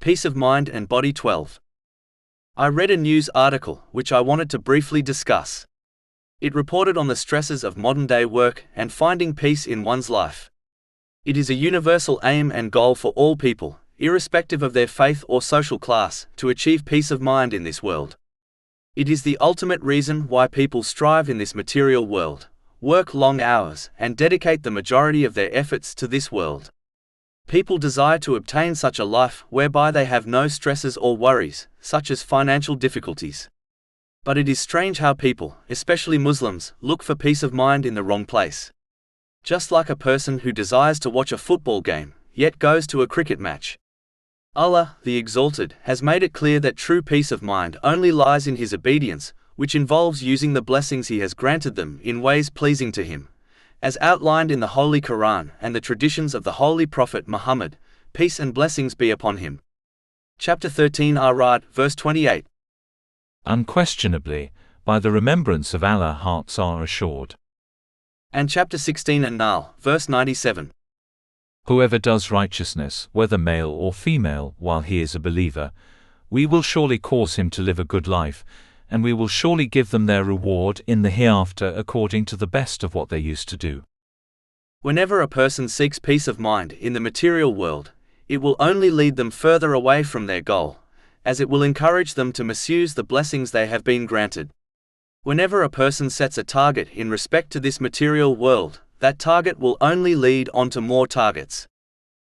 Peace of Mind and Body 12. I read a news article which I wanted to briefly discuss. It reported on the stresses of modern-day work and finding peace in one's life. It is a universal aim and goal for all people, irrespective of their faith or social class, to achieve peace of mind in this world. It is the ultimate reason why people strive in this material world, work long hours, and dedicate the majority of their efforts to this world. People desire to obtain such a life whereby they have no stresses or worries, such as financial difficulties. But it is strange how people, especially Muslims, look for peace of mind in the wrong place. Just like a person who desires to watch a football game, yet goes to a cricket match. Allah, the Exalted, has made it clear that true peace of mind only lies in His obedience, which involves using the blessings He has granted them in ways pleasing to Him, as outlined in the Holy Quran and the traditions of the Holy Prophet Muhammad, peace and blessings be upon him. Chapter 13 Ar-Ra'd, verse 28. Unquestionably, by the remembrance of Allah hearts are assured. And chapter 16 An-Nahl, verse 97. Whoever does righteousness, whether male or female, while he is a believer, we will surely cause him to live a good life, and we will surely give them their reward in the hereafter according to the best of what they used to do. Whenever a person seeks peace of mind in the material world, it will only lead them further away from their goal, as it will encourage them to misuse the blessings they have been granted. Whenever a person sets a target in respect to this material world, that target will only lead on to more targets.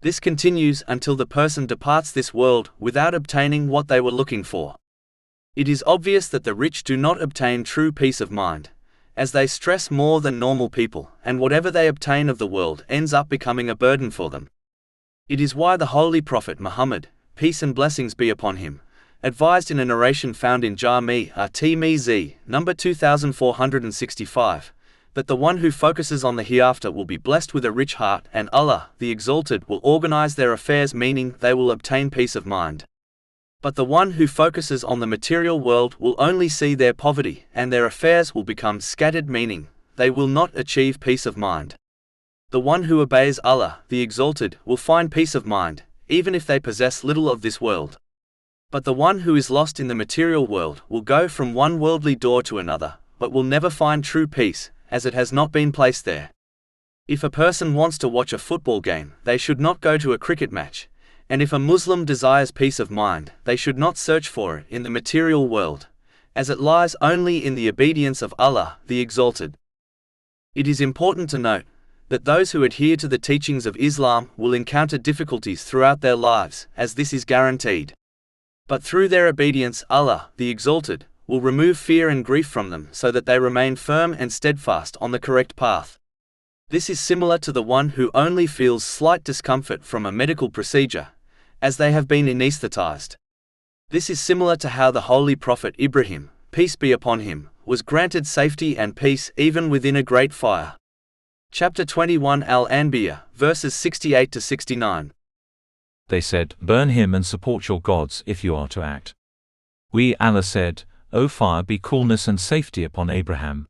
This continues until the person departs this world without obtaining what they were looking for. It is obvious that the rich do not obtain true peace of mind, as they stress more than normal people, and whatever they obtain of the world ends up becoming a burden for them. It is why the Holy Prophet Muhammad, peace and blessings be upon him, advised in a narration found in Jami' at-Tirmidhi, number 2465, that the one who focuses on the hereafter will be blessed with a rich heart, and Allah, the Exalted, will organize their affairs, meaning they will obtain peace of mind. But the one who focuses on the material world will only see their poverty, and their affairs will become scattered, meaning they will not achieve peace of mind. The one who obeys Allah, the Exalted, will find peace of mind, even if they possess little of this world. But the one who is lost in the material world will go from one worldly door to another, but will never find true peace, as it has not been placed there. If a person wants to watch a football game, they should not go to a cricket match. And if a Muslim desires peace of mind, they should not search for it in the material world, as it lies only in the obedience of Allah, the Exalted. It is important to note that those who adhere to the teachings of Islam will encounter difficulties throughout their lives, as this is guaranteed. But through their obedience, Allah, the Exalted, will remove fear and grief from them so that they remain firm and steadfast on the correct path. This is similar to the one who only feels slight discomfort from a medical procedure, as they have been anesthetized. This is similar to how the Holy Prophet Ibrahim, peace be upon him, was granted safety and peace even within a great fire. Chapter 21 Al-Anbiya, verses 68 to 69. They said, "Burn him and support your gods if you are to act." Allah said, "O fire, be coolness and safety upon Abraham,